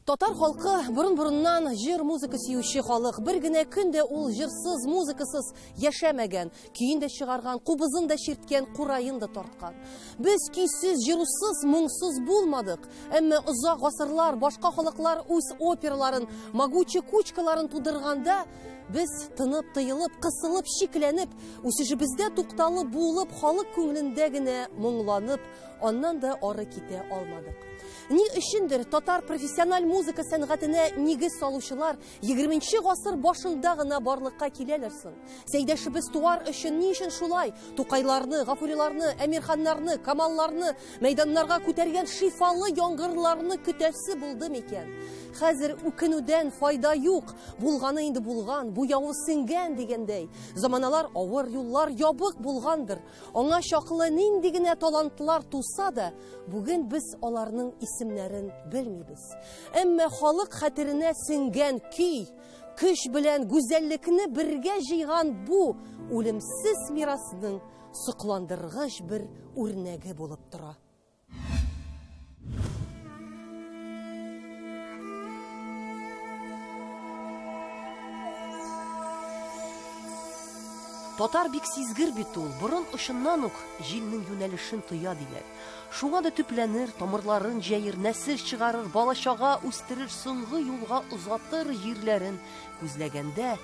Татар халкы борын-борыннан җыр музыка сөюче халык. Бер генә көндә ул җырсыз, музыкасыз яшәмәгән, көен дә чыгарган, кубызын да чирткән, курайын да тарткан. Без көйсез, җырусыз, моңсыз булмадык. Әмма озак гасырлар башка халыклар үз операларын, могуче кучкаларын тудырганда, без тынып, тыелып, кысылып, шикләнеп, үсешебездә тукталып булып, халык күңелендә генә моңланып, аннан да ары китә алмадык. Ни өчендер татар профессиональ музыка сәнгатенә нигез салучылар 20нче гасыр башында гына барлыкка киләләр соң. Сәйдәшебез туар өчен ни өчен шулай Тукайларны, Гафуриларны, Әмирханнарны, Камалларны мәйданнарга күтәргән шифалы яңгырларны көтәсе булды микән? Хәзер үкенүдән файда юк, булганы инде булган, бу явы сеңгән дигәндәй. Заманалар авыр, юллар ябык булгандыр. Аңа чаклы нинди генә талантлар туса да, бүген без аларның исемнәрен белмибез. Әмма халык хәтеренә сеңгән көй, көч белән гүзәллекне бергә җыйган бу үлемсез мирасның сокландыргыч бер үрнәге булып тора. Татар бик сизгер бит ул, борын очыннан ук җилнең юнәлешен тоя диләр. Шуңа да төпләнер, тамырларын җәйер, нәсел чыгарыр, балачага үстерер, соңгы юлга озатыр җирләрен күзләгәндә,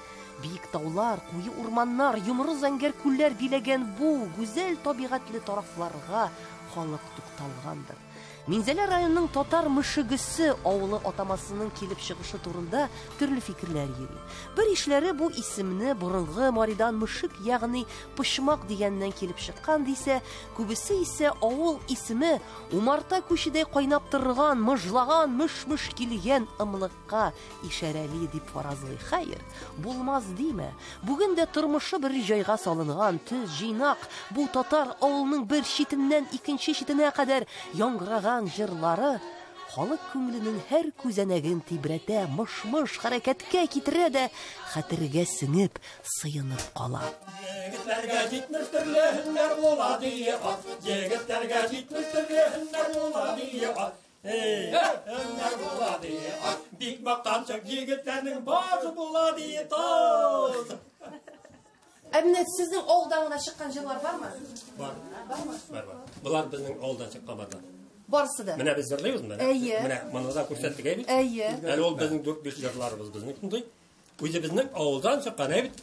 биек таулар, куе урманнар, йомры зәңгәр күлләр биләгән бу гүзәл табигатьле тарафларга халык тукталгандыр. Минзәлә районының татар мышыгысы авылы атамасының килеп чыгышы турында төрле фикерләр йөри. Бер ишләре бу исемне борынгы Маридан мышык, ягъни пычмак дигәннән килеп чыккан дисә, күбесе исә авыл исеме умарта күчедә кайнап торган, мыжлаган, мыш-мыш килгән ымлыкка ишарәли дип фаразлый. Хәер, булмас димә. Бүген дә тормышы бер җайга салынган төз, җыйнак, бу татар авылның бер читеннән икенче читенә кадәр яңгыраган җырлары халык күңеленең һәр күзәнәген тибрәтә, мыш-мыш хәрәкәткә китерә дә хәтергә сеңеп, сыенып кала. Егетләргә җитмеш төрле һөнәр була дия ат, егетләргә җитмеш төрле һөнәр була дия ат. Һөнәр була дия ат, бик мактанчык егетләрнең башы була дия таз. Әмнәт, сезнең авылдан гына чыккан җырлар бармы? Бар. Бар. Булар безнең авылдан чыккан барлар. Барысы да. Менә без җырлыйбыз менә. Менә монда күрсәттек әйбит. Әле ул безнең 4-5 җырларыбыз безнең шундый. Үзе безнең авылдан чыккан әйбит.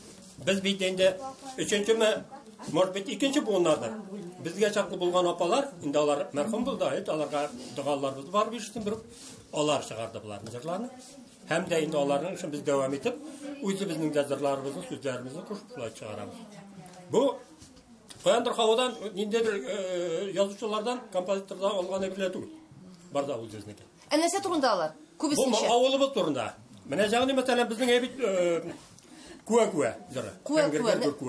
Без бит инде 3нче, может быть, 2нче буыннардан. Безгә чаклы булган апалар, инде алар мәрхүм булды, аларга дугаларыбыз бар биштен бер. Алар чыгарды буларны җырларны. Һәм дә инде аларның өчен biz дәвам итеп, үзе безнең җырларыбызны, сүзләребезне кушып шулай чыгарабыз. Бу Каяндыр хавадан, ниндидер язучылардан, композитордан алган әйберләр түгел. Бар да үзенеке. Нәрсә турында алар? Күбесенчә. Бу авылыбыз турында. Менә җагъни мәсәлән безнең әйбит күә җыры. Күә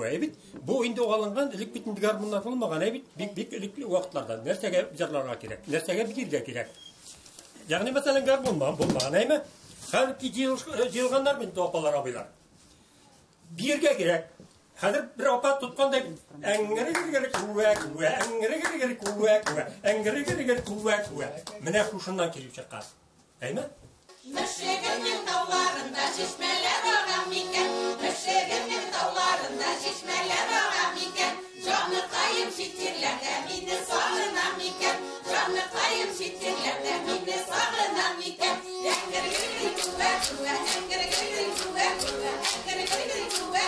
әйбит. Бу инде алынган элек бит инде гармоннар булмаган әйбит. Бик элекле вакытларда нәрсәгә җырларга кирәк? Нәрсәгә бирергә кирәк? Ягъни мәсәлән гармон булмаган әйме? Хәлки җыелганнар бит апалар абыйлар. Бирергә кирәк. Хәзер бер апа тоткандай әңгәре-гәре күә, әңгәре-гәре күә, әңгәре-гәре күә. Менә шушыннан килеп чыккан. Әйме? Мешегеннең тауларында чишмәләр ага микән, мешегеннең тауларында чишмәләр ага микән. Җаныкаем читерләрдә мине сагынам микән, җаныкаем читерләрдә мине сагынам микән. Әңгәре-гәре күә, әңгәре-гәре күә, әңгәре-гәре күә.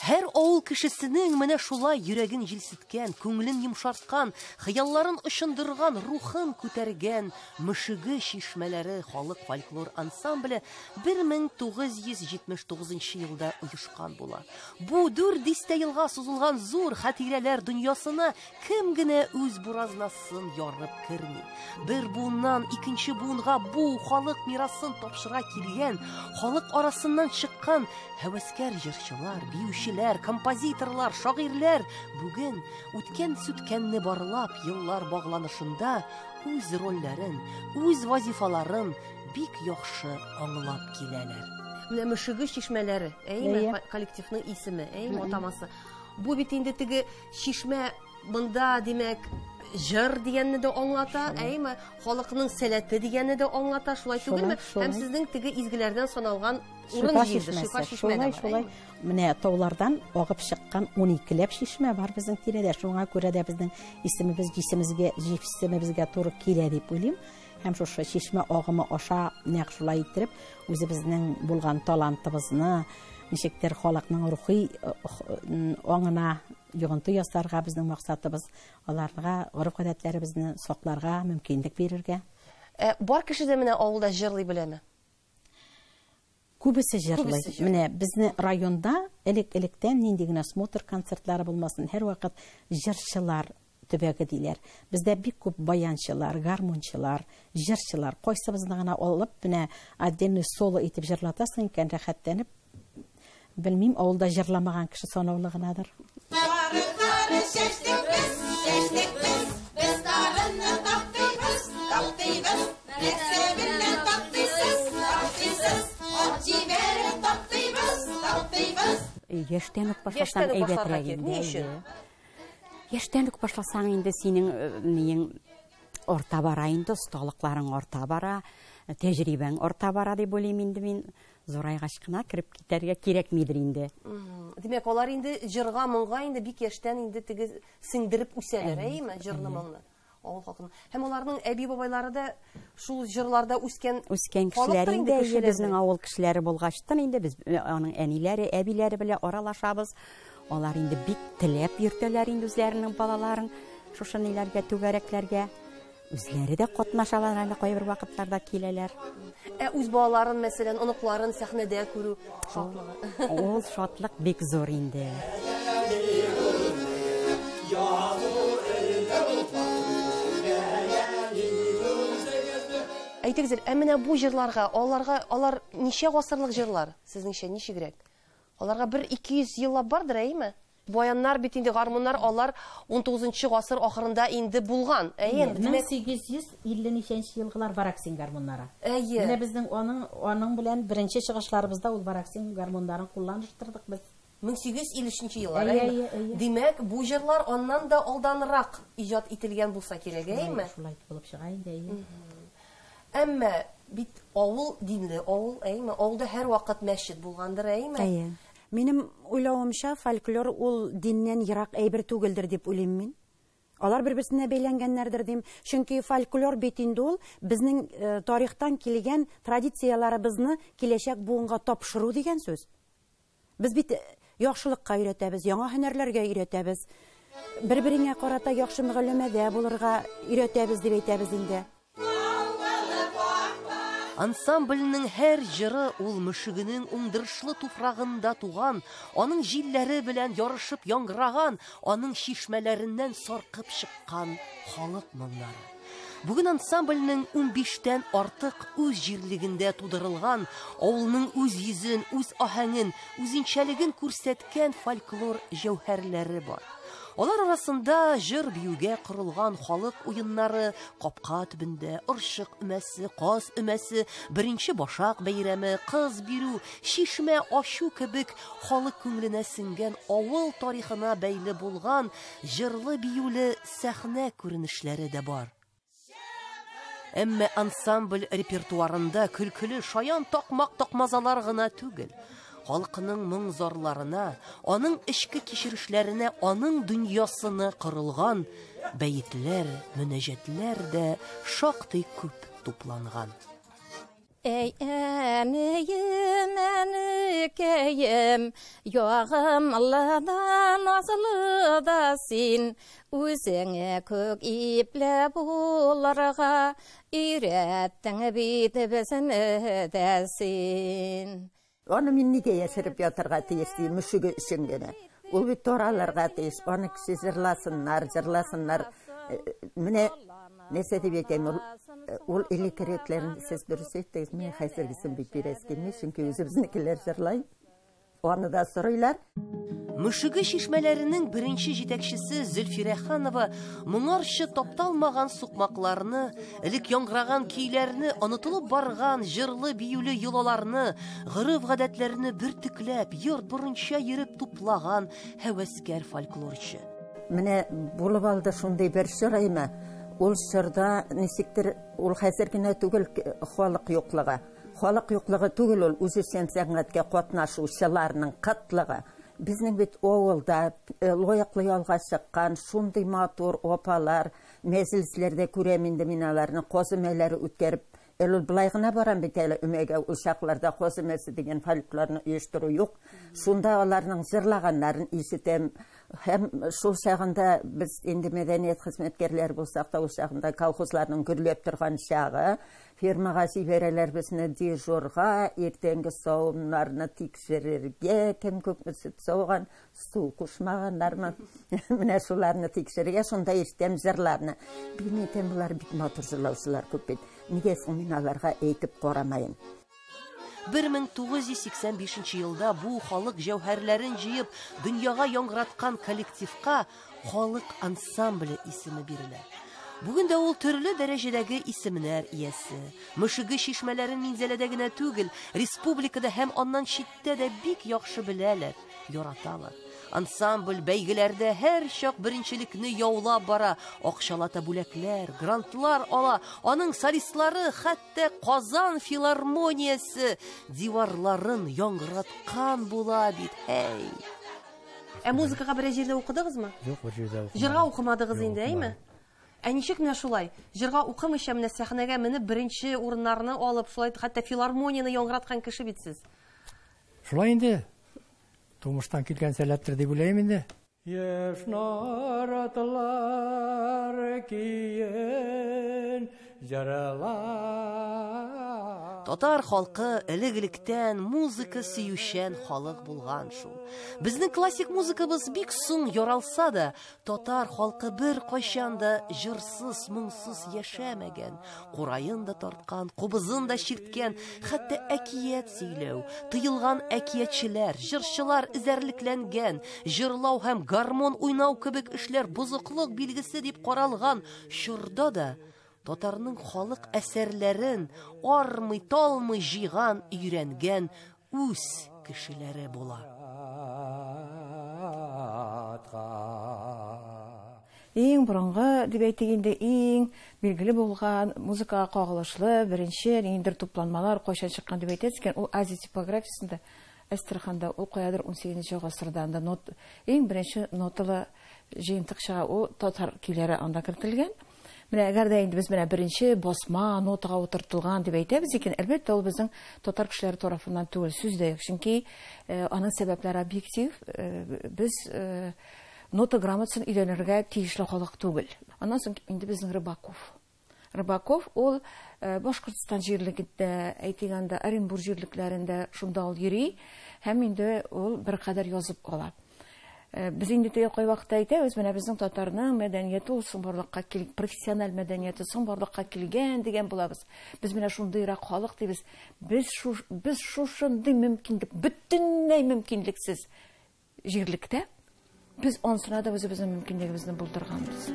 Һәр авыл кешесенең менә шулай йөрәген җилсеткән, күңелен йомшарткан, хыялларын очындырган, рухын күтәргән мышыгы чишмәләре халык фольклор ансамбле 1979 елда оешкан була. Бу 400 елга сузылган зур хатирәләр дөньясына кем генә үз буразнасын ярып керми. Бер буыннан икенче буынга бу халык мирасын тапшыра килгән, халык арасыннан чыккан һәвәскәр җырчылар, биючеләр, композиторлар, шагыйрьләр бүген үткән-сүткәнне барлап, еллар багланышында үз рольләрен, үз вазифаларын бик яхшы аңлап киләләр. Менә мышыгы чишмәләре, коллективның исеме, атамасы. Бу бит инде теге шишмә монда димәк җыр дигәнне дә аңлата, әйме, халыкның сәләте дигәнне дә аңлата, шулай түгелме? Һәм сезнең теге изгеләрдән саналган урын җирде, Шифа шишмә. Шулай. Менә таулардан агып чыккан 12ләп шишмә бар безнең тирәдә. Шуңа күрә дә безнең исемебезгә туры килә дип уйлыйм. Һәм шушы шишмә агымы аша нәкъ шулай итеп, үзебезнең булган талантыбызны, ничектер халыкның рухи аңына йогынты ясарга безнең максатыбыз, аларга гореф-гадәтләребезне сакларга мөмкинлек бирергә. Бар кеше дә менә авылда җырлый беләме? Күбесе җырлый. Менә безнең районда элек-электән нинди генә смотр концертлары булмасын, һәр вакыт җырчылар төбәге диләр. Бездә бик күп баянчылар, гармунчылар, җырчылар, кайсыбызны гына алып, менә отдельный соло итеп җырлатасың икән, рәхәтләнеп. Белмим, авылда җырламаган кеше санаулы гынадыр. Яшьтән үк башласаң әйбәтрәк инде. Яшьтән үк башласаң инде синең орта бара инде, осталыкларың орта бара, тәҗрибәң орта бара дип уйлыйм инде мин. Зорайгач кына кирип китәргә кирәкмидер инде. Димәк, алар инде җырга, моңга инде бик яшьтән инде теге сиңдереп үсәләр, әйме, җырны моңны. Авыл халкының. Һәм аларның әби-бабайлары да шул җырларда үскән кешеләр инде, безнең авыл кешеләре булгачтан инде без аның әниләре, әбиләре белән аралашабыз. Алар инде бик теләп йөртәләр инде үзләренең балаларын шушы ниләргә, түгәрәкләргә. Үзләре дә катнашалар, әле кайбер вакытларда киләләр. Үз балаларын, мәсәлән, оныкларын сәхнәдә күрү шатлыгы. Ул шатлык бик зур инде. Әйтегез, менә бу җырларга, алар ничә гасырлык җырлар? Сезнеңчә ничегрәк? Аларга 1-200 еллап бардыр, әйме? Баяннар бит инде, гармуннар алар 19-нчы гасыр ахырында инде булган. 1850 елгылар вараксин гармуннары. Менә безнең аның белән беренче чыгышларыбызда ул вараксин гармуннарын кулланыштырдык без. 1853 еллар. Димәк, бу җырлар аннан да алданрак иҗат ителгән булса кирәк, әйме? Шулай булып чыга инде. Әмма бит авыл динле, авыл, әйме? Авылда һәр вакыт мәчет булгандыр, әйме? Минем уйлавымча, фольклор ул диннән ерак әйбер түгелдер дип уйлыйм мин. Алар бер-берсенә бәйләнгәннәрдер дим. Чөнки фольклор бит инде ул безнең тарихтан килгән традицияларыбызны киләчәк буынга тапшыру дигән сүз. Без бит яхшылыкка өйрәтәбез, яңа һөнәрләргә өйрәтәбез. Бер-береңә карата яхшы мөгалләмәдә булырга өйрәтәбез дип әйтәбез инде. Ансамбльнең һәр җыры ул мөшегенең уңдырышлы туфрагында туган, аның җилләре белән ярышып яңгыраган, аның шишмәләреннән саркып чыккан халык моңнары. Бүген ансамбльнең 15тән артык үз җирлегендә тудырылган, авылның үз йөзен, үз аһәңен, үзенчәлеген күрсәткән фольклор җәүһәрләре бар. Алар арасында җыр биюгә корылган халык уеннары, капка төбендә ыршык өмәсе, каз өмәсе, беренче башак бәйрәме, кыз бирү, шишмә ачу кебек халык күңеленә сеңгән авыл тарихына бәйле булган җырлы биюле сәхнә күренешләре дә бар. Әмма ансамбль репертуарында көлкеле шаян такмак-такмазалар гына түгел. Халкының моң-зарларына, аның эчке кичерешләренә, аның дөньясына корылган бәйетләр, мөнәҗәтләр дә шактый күп тупланган. Эй, әнием, әнекәем, ягымлыдан азлы да син, үзеңә күк ипле булырга, өйрәттең бит безне дә син. Оны мин нигә яшереп ятырга тиеш ди, мөшеге өчен генә. Ул бит тораларга тиеш, аны кеше җырласыннар. Менә нәрсә дип әйтәм, ул элеккерекләрен сез дөрес әйттегез, мин хәзергесен бик бирәс килми, чөнки үзебезнекеләр җырлай. Оны да сорыйлар. Мышыгы шишмәләренең беренче җитәкчесе Зөлфирә ханова моңарчы тапталмаган сукмакларны, элек яңгыраган көйләрне, онытылып барган җырлы биюле йолаларны, гырыф-гадәтләрне бертөкләп, йорт борынча йөреп туплаган һәвәскәр фольклорчы. Менә булып алды шундый бер чырайма. Ул чырда нисектер ул хәзер генә түгел халык юклыгы. Халык юклыгы түгел ул үзешчән сәнгатькә катнашучыларның кытлыгы. Безнең бит авылда лояклы ялга чыккан шундый матур опалар, мәҗлесләрдә күрәм инде мин аларны козымәләре үткәреп, ул былай гына барам бит әле өмәгә ул шакларда козымәсе дигән фольклорны оештыру юк. Шунда аларның җырлаганнарын ишетәм. Һәм шул чагында без инде мәдәният хезмәткәрләре булсак та, ул чагында колхозларның гөрләп торган чагы, фирмага җибәрәләр безне дежурга, иртәнге савымнарны тикшерергә, кем күпме сөт сауган, су кушмаганнармы, менә шуларны тикшерергә, шунда ишетәм җырларны. Билмәйтәм, булар бик матур җырлаучылар күп бит. Нигә соң мин аларга әйтеп карамайым? 1985 елда бу халык җәүһәрләрен җыеп дөньяга яңгыраткан коллективка халык ансамбле исеме бирелә. Бүген дә ул төрле дәрәҗәдәге исемнәр иясе. Мышыгы шишмәләрен Минзәләдә генә түгел, республикада һәм аннан читтә дә бик яхшы беләләр, яраталар. Ансамбль бәйгеләрдә һәр чак беренчелекне яулап бара, акчалата бүләкләр, грантлар ала. Аның солистлары хәтта Казан филармониясе диварларын яңгыраткан була бит. Эй! Музыкага бер җирдә укыдыгызмы? Юк, бер җирдә укымадым. Җырга укымадыгыз инде, әйме? Ничек менә шулай? Җырга укымыйча менә сәхнәгә менеп беренче урыннарны алып, шулай хәтта филармонияны яңгыраткан кеше бит сез. Шулай инде. Тумыштан килгән сәләттер дип уйлыйм инде. Яшь наратлар киен җырлар. Татар халкы элек-электән музыка сөючән халык булган шул. Безнең классик музыкабыз бик соң яралса да, татар халкы бер кайчан да җырсыз, моңсыз яшәмәгән. Курайын да тарткан, кубызын да чирткән, хәтта әкият сөйләү, тыелган әкиятчеләр, җырчылар эзәрлекләнгән, җырлау һәм гармон уйнау кебек эшләр бузыклык билгесе дип каралган чорда да татарның халык әсәрләрен армый-талмый җыйган, өйрәнгән үз кешеләре була. Иң борынгы дип әйтгәндә иң билгеле булган музыкага кагылышлы беренче ниндер тупланмалар кайчан чыккан дип әйтәсез, ул Азия типографиясендә Әстерханда, ул каядыр 18 гасырда иң беренче ноталы җыентык чыга, ул татар көйләре анда кертелгән. Менә әгәр дә инде без менә беренче басма нотага утыртылган дип әйтәбез икән, әлбәттә ул безнең татар кешеләре тарафыннан түгел, сүз дә юк, чөнки аның сәбәпләре объектив. Без нота грамотасын өйрәнергә тиешле халык түгел. Аннан соң инде безнең Рыбаков ул Башкортстан җирлегендә, әйтгәндә Оренбург җирлекләрендә шунда ул йөри, һәм инде ул бер кадәр язып ала. Без инде кай вакытта әйтәбез, менә безнең татарның мәдәнияте ул соң барлыкка килгән, профессиональ мәдәнияте соң барлыкка килгән дигән булабыз. Без менә шундыйрак халык дибез. Без шушындый мөмкинлек, бөтенләй мөмкинлексез җирлектә без ансына да үзебезнең мөмкинлегебезне булдырганбыз.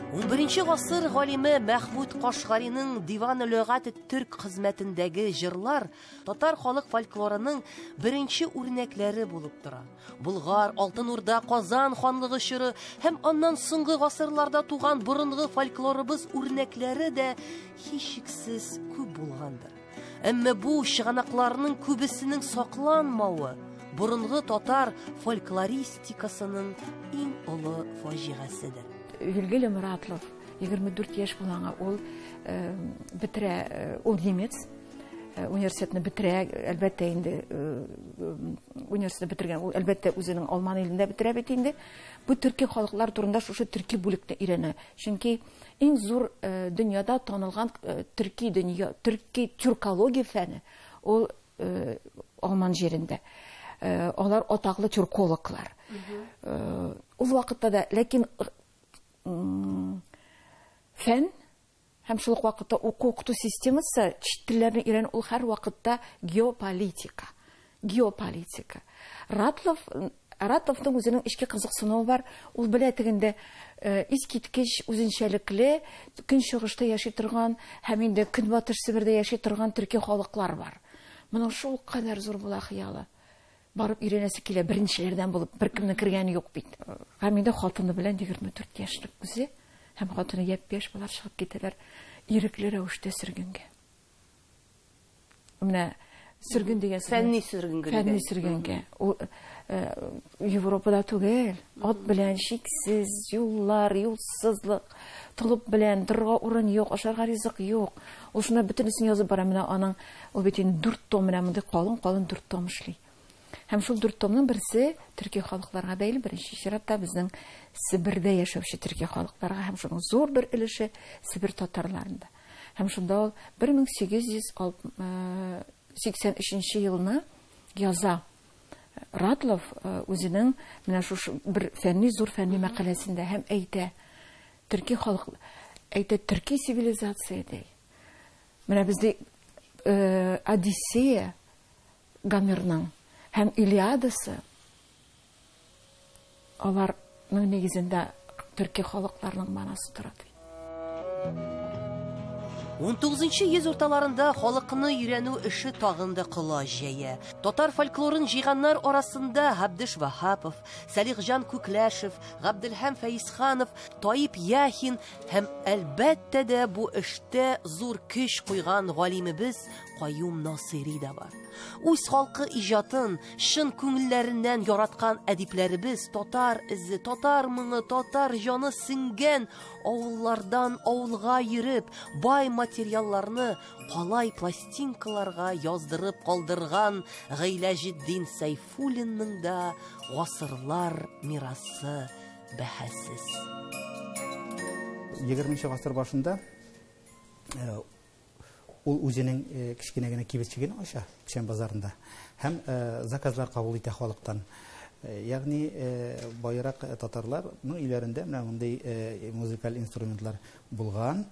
11 гасыр галиме Мәхмүд Кашгариның Диван-ул-Лөгать төрк хезмәтендәге җырлар татар халык фольклорының беренче үрнәкләре булып тора. Булгар, Алтын Урда, Казан ханлыгы чоры һәм аннан соңгы гасырларда туган борынгы фольклорыбыз үрнәкләре дә һичшиксез күп булгандыр. Әмма бу чыганакларның күбесенең сакланмавы борынгы татар фольклористикасының иң олы фаҗигаседер. Вильгельм Муратлов 24 яшь булганда ул бетерә, ул немец, университетны бетерә, әлбәттә инде университетны бетергән, ул әлбәттә үзенең Алман илендә бетерә бит инде. Бу төрки халыклар турында шушы төрки бүлекне өйрәнә. Чөнки иң зур дөньяда танылган төрки тюркология фәне ул Алман җирендә. Алар атаклы тюркологлар. Ул вакытта да, ләкин фән һәм шул вакытта укыту системасы чит телләрне өйрәнү ул һәр вакытта геополитика. геополитика. Ратловның үзенең эчке кызыксынуы бар. Ул белә тегендә искиткеч, үзенчәлекле, көнчыгышта яши торган һәм инде көнбатыш Себердә яши торган төрки халыклар бар. Моның шул кадәр зур була хыялы. Барып өйрәнәсе килә, беренчеләрдән булып, беркемне кергәне юк бит. Һәм инде хатыны белән 24 яшьлек үзе һәм хатыны япь-яшь булар чыгып китәләр ирекле рәвештә сөргөнгә. Менә сөргөн дигән Фәнни сөргөнгә. Ул Европада түгел, ат белән шиксез, юллар, юлсызлык, толып белән торырга урын юк, ашарга ризык юк. Ул шуны бөтенесен язып бара, менә аның ул бит 4 том менә монда калын 4 том эшли. Һәм шул 4 томның берсе төрки халыкларга бәйле, беренче чиратта безнең Себердә яшәүче төрки халыкларга һәм шуның зур бер өлеше Себер татарларында. Һәм шунда ул 1883 елны яза. Ратлов үзенең менә шушы бер зур фәнни мәкаләсендә һәм әйтә, төрки халык әйтә, төрки цивилизация ди. Менә бездә Одиссея Гомерның һәм Илиадасы аларның нигезендә төрки халыкларның манасы тора. 19-нчы йөз урталарында халыкны өйрәнү эше тагында кыла җәя. Татар фольклорын җыйганнар арасында Габдиш Вахапов, Салихҗан Күкләшев, Габделхәм Фәйсханов, Таип Яхин һәм әлбәттә дә бу эштә зур көч куйган галимебез Каюм Насыйри да бар. Үз халкы иҗатын шын күңелләреннән яраткан әдипләребез татар эзе, татар моңы, татар җаны сиңгән авыллардан авылга йөреп, бай материалларны калай пластинкаларга яздырып калдырган Гыйләҗетдин Сайфуллинның да гасырлар мирасы бәһәсез. 20-нчы гасыр башында ул үзенең кичкенә генә кибетчеген ача Печән базарында һәм заказлар кабул итә халыктан. Ягъни байрак татарларның өйләрендә менә мондый музыкаль инструментлар булган,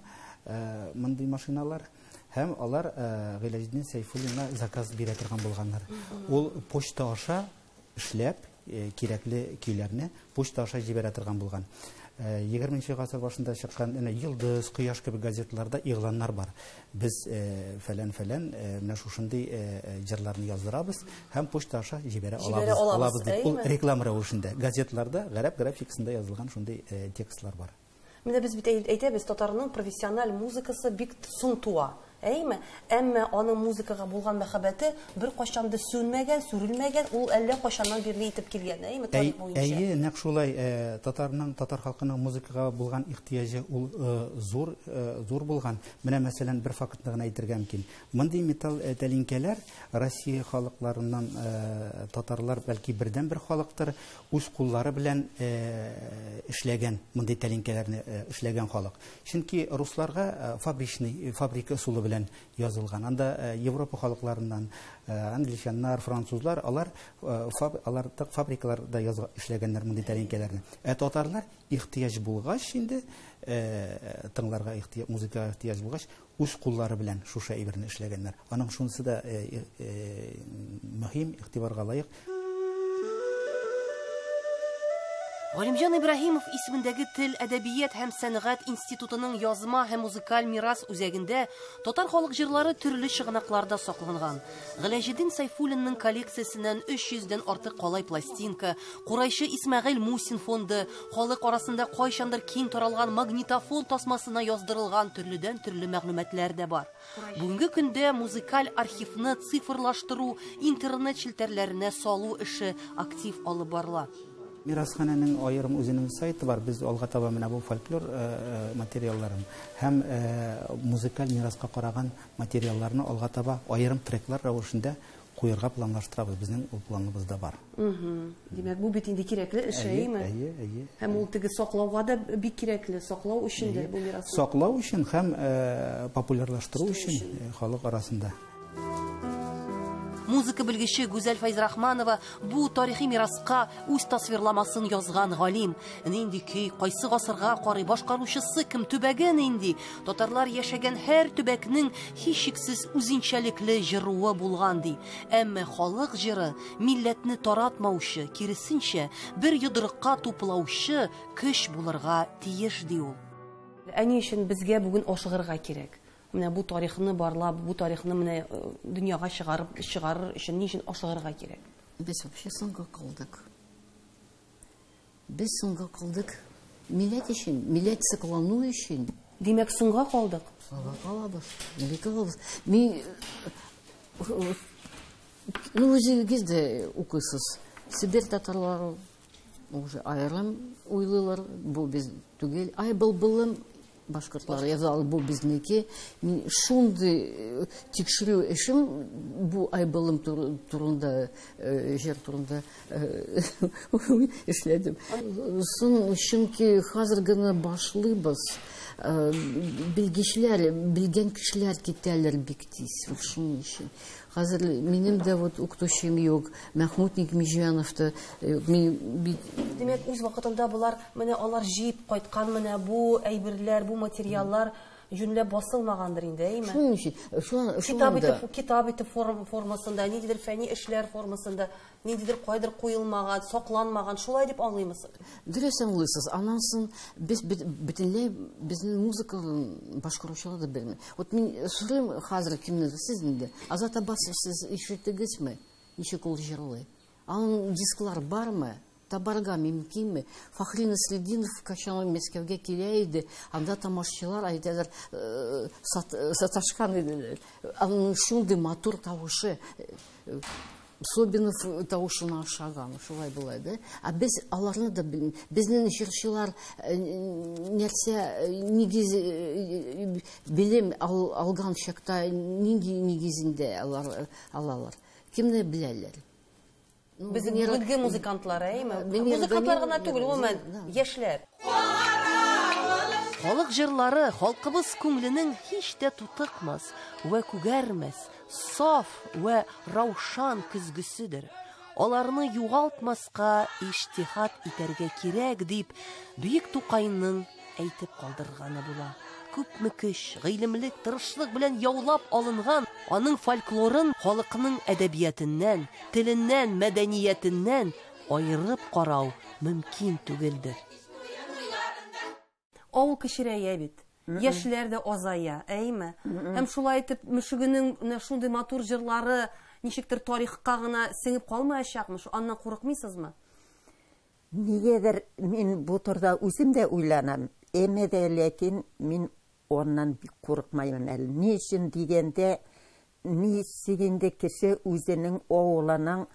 мондый машиналар һәм алар Гыйләҗетдин Сайфуллинга заказ бирә торган булганнар. Ул почта аша эшләп кирәкле көйләрне почта аша җибәрә торган булган. 20-нчы гасыр башында чыккан Йылдыз, Кояш кебек газеталарда игъланнар бар. Без фәлән менә шушындый җырларны яздырабыз һәм почта аша җибәрә алабыз дип. Ул реклама рәвешендә газеталарда гарәп графикасында язылган шундый текстлар бар. Менә без бит әйтәбез, татарның профессиональ музыкасы бик соң туа. Әйме? Әмма аның музыкага булган мәхәббәте бер кашан да сүнмәгән, сүрелмәгән, ул әллә кашаннан бирле итеп килгән, әйме, тарих буенча. Әйе, нәкъ шулай, татар халкының музыкага булган ихтияҗы ул зур булган. Менә мәсәлән бер фактны гына әйтергә мөмкин. Мондый металл тәлинкәләр Россия халыкларыннан татарлар бәлки бердән бер халыктыр, үз куллары белән эшләгән мондый тәлинкәләрне эшләгән халык. Чөнки русларга фабрика усулы белән язылган. Анда Европа халыкларыннан англичаннар, французлар, алар фабрикаларда эшләгәннәр мондый тәлинкәләрне. Татарлар ихтияҗ булгач инде тыңларга музыкага ихтияҗ булгач үз куллары белән шушы әйберне эшләгәннәр. Аның шунысы да мөһим, игътибарга лаек. Галимҗан Ибраһимов исемендәге Тел, әдәбият һәм сәнгать институтының язма һәм музыкаль мирас үзәгендә татар халык җырлары төрле чыгынакларда сакланган. Гыйләҗетдин Сайфуллинның коллекциясеннән 300-дән артык калай пластинка, Курайшы Исмәгыйль Мусин фонды, халык арасында кайчандыр киң таралган магнитофон тасмасына яздырылган төрледән-төрле мәгълүматлар да бар. Бүгенге көндә музыкаль архивны цифрлаштыру, интернет челтәрләренә салу эше актив алып барыла. Мирасхананың аерым үзенең сайты бар. Без алга таба менә бу фольклор материалларын һәм музыкаль мираска караган материалларны алга таба аерым треклар рәвешендә куярга планлаштырабыз. Безнең ул планыбызда бар. Димәк, бу бит инде кирәкле эш, әйме? Әйе. Һәм ул теге саклауга да бик кирәкле, саклау өчен дә бу мирасны. Саклау өчен һәм популярлаштыру өчен халык арасында. Музыка белгече Гүзәл Файзрахманова бу тарихи мираска үз тасвирламасын язган галим. Нинди көй, кайсы гасырга карый, башкаручысы кем, төбәге нинди? Татарлар яшәгән һәр төбәкнең һичшиксез үзенчәлекле җыруы булган ди. Әмма халык җыры милләтне таратмаучы, киресенчә, бер йодрыкка туплаучы көч булырга тиеш ди ул. Әни өчен безгә бүген ашыгырга кирәк. Менә бу тарихны барлап, бу тарихны менә дөньяга чыгарыр өчен ни өчен ашыгырга кирәк? Без вообще соңга калдык. Без соңга калдык. Милләт өчен, милләт саклану өчен. Димәк, соңга калдык. Соңга калабыз. Нигә калабыз? Мин үзегез дә укысыз. Сибир татарлары уже айрым уйлыйлар, бу без түгел. Ай былбылым башкортлар язал, бу безнеке. Мин шундый тикшерү эшем бу ай былым турында, жер турында эшләдем. Сон чөнки хәзер генә башлыйбыз. Белгечләр, белгән кешеләр китәләр бик тиз. Шуның өчен. Хәзер минем дә вот укытучым юк, Мәхмүд Нигъмәҗановты Демәк, үз вакытында булар, менә алар җыеп кайткан менә бу әйберләр, бу материаллар юньләп басылмагандыр инде, әйме? Шуның өчен, китап итеп формасында, ниндидер фәнни эшләр формасында, ниндидер кайдыр куелмаган, сакланмаган, шулай дип аңлыймыз. Дөрес аңлыйсыз. Аннан соң без бөтенләй безнең музыка башкаручылар да белми. Вот мин сорыйм хәзер кимне сез инде. Азат Аббас сез ишеттегезме? Ничек ул җырлый? Аның дисклар бармы? Табарга мөмкинме? Фахри Насреддинов качан Мәскәүгә килә иде. Анда тамашачылар әйтәләр, саташкан иделәр. Аның шундый матур тавышы, Собинов тавышына охшаган, шулай булай да. А без аларны да белмим. Безнең җырчылар нәрсә нигез белем алган чакта нинди нигезендә алалар. Кемне беләләр? Безнең бүгенге музыкантлар, әйме? Музыкантлар гына түгел, гомумән яшьләр. Халык җырлары халкыбыз күңленең һич тә тутыкмас вә күгәрмәс, саф вә раушан көзгүседер. Аларны югалтмаска иҗтихад итәргә кирәк дип Бөек Тукайның әйтеп калдырганы була. Күпме көч, гыйлемлек, тырышлык белән яулап алынган аның фольклорын халыкның әдәбиятыннан, теленнән, мәдәниятеннән айырып карау мөмкин түгелдер. Авыл кечерәя бит. Яшьләр дә азая, әйме? Һәм шулай итеп мөшегенең шундый матур җырлары ничектер тарихка гына сеңеп калмаячакмы? Аннан курыкмыйсызмы? Нигәдер мин бу турда үзем дә уйланам. Әмма дә ләкин мин ondan bir korkmayım el. Niçin diyende niçin kişi özünün oğlanan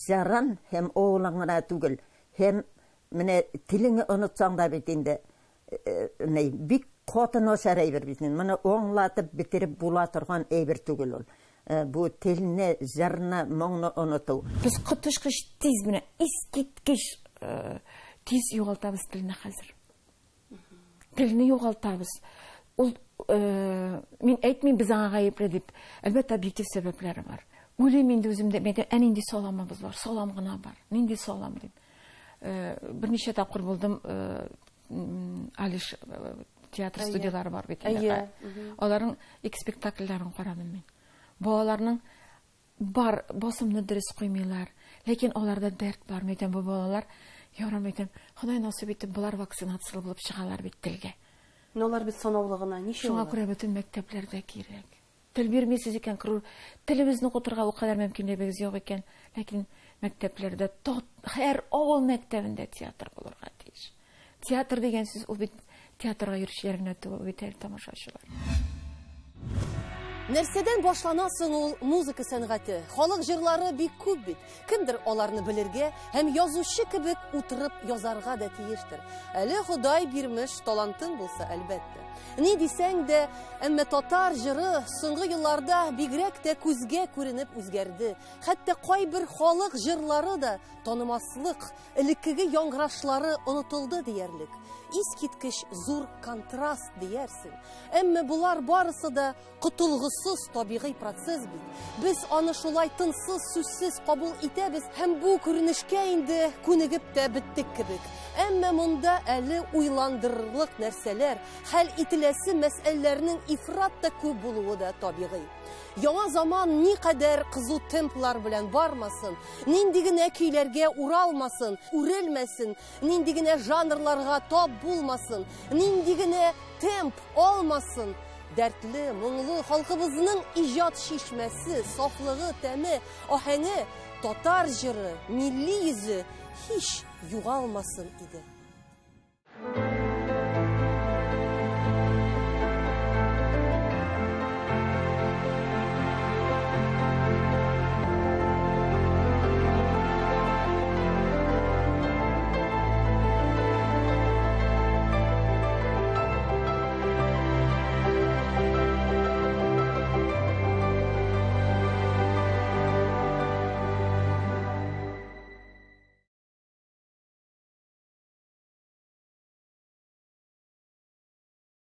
jaran hem oğlanına tügül hem mene tilini unutsan da bitinde bir kotun o şaray bir bitinin. Mene onlatıp bitirip bulatırgan eybir tügül ol. Bu tiline jarına moğunu unutu. Biz kıtışkış tiz mene iskitkiş tiz yoğaltabız tilini hazır. Tilini yoğaltabız. Min aytmayın biz ağa gayipli deyip, elbette objektif sebepleri var. Öyle de özümde, en indi soğlamamız var, soğlam gına var, nindi soğlam deyip. Bir neçe tapkır buldum, Aliş tiyatr studiyaları var. Onların iki spektakllerini koradım ben. Bu onların var, basımını dürüst koymuyorlar. Lakin onlarda dert var, meyten bu bolalar, yorum meyten, Xuday nasip etip, bular vaksinasyalı bulup çıkarlar bittilge. Nolar bit sanavlığına niçin Şuna göre bütün mekteplerde gerek. Til bilmeysiz iken kırır. Televizyon okuturga o kadar mümkünlüğümüz yok iken. Lakin mekteplerde her oğul mektebinde tiyatr bulurga deyiş. Tiyatr degen siz o bit tiyatrga yürüyüşlerine o biter tamaşaçılar. Нәрсәдән башланасың ул музыка сәнгате? Халык җырлары бик күп бит. Кемдер аларны белергә һәм язучы кебек утырып язарга да тиештер. Әле Ходай бирмеш талантың булса, әлбәттә. Ни дисәң дә, әмма татар җыры соңгы елларда бигрәк тә күзгә күренеп үзгәрде. Хәтта кайбер халык җырлары да танымаслык, элеккеге яңгырашлары онытылды диярлек. Искиткеч зур контраст диярсең. Әмма булар барысы да котылгысыз соңсыз табигый процесс бит. Без аны шулай тынсыз, сүзсез кабул итәбез һәм бу күренешкә инде күнегеп тә биттек кебек. Әмма монда әле уйландырырлык нәрсәләр, хәл ителәсе мәсьәләләрнең ифрат та күп булуы да табигый. Яңа заман никадәр кызу темплар белән бармасын, нинди генә көйләргә уралмасын, үрелмәсен, нинди генә жанрларга тап булмасын, нинди генә темп алмасын. Дәртле, моңлы халкыбызның иҗат шишмәсе, сафлыгы, тәме, аһәңе, татар җыры, милли йөзе һич югалмасын иде.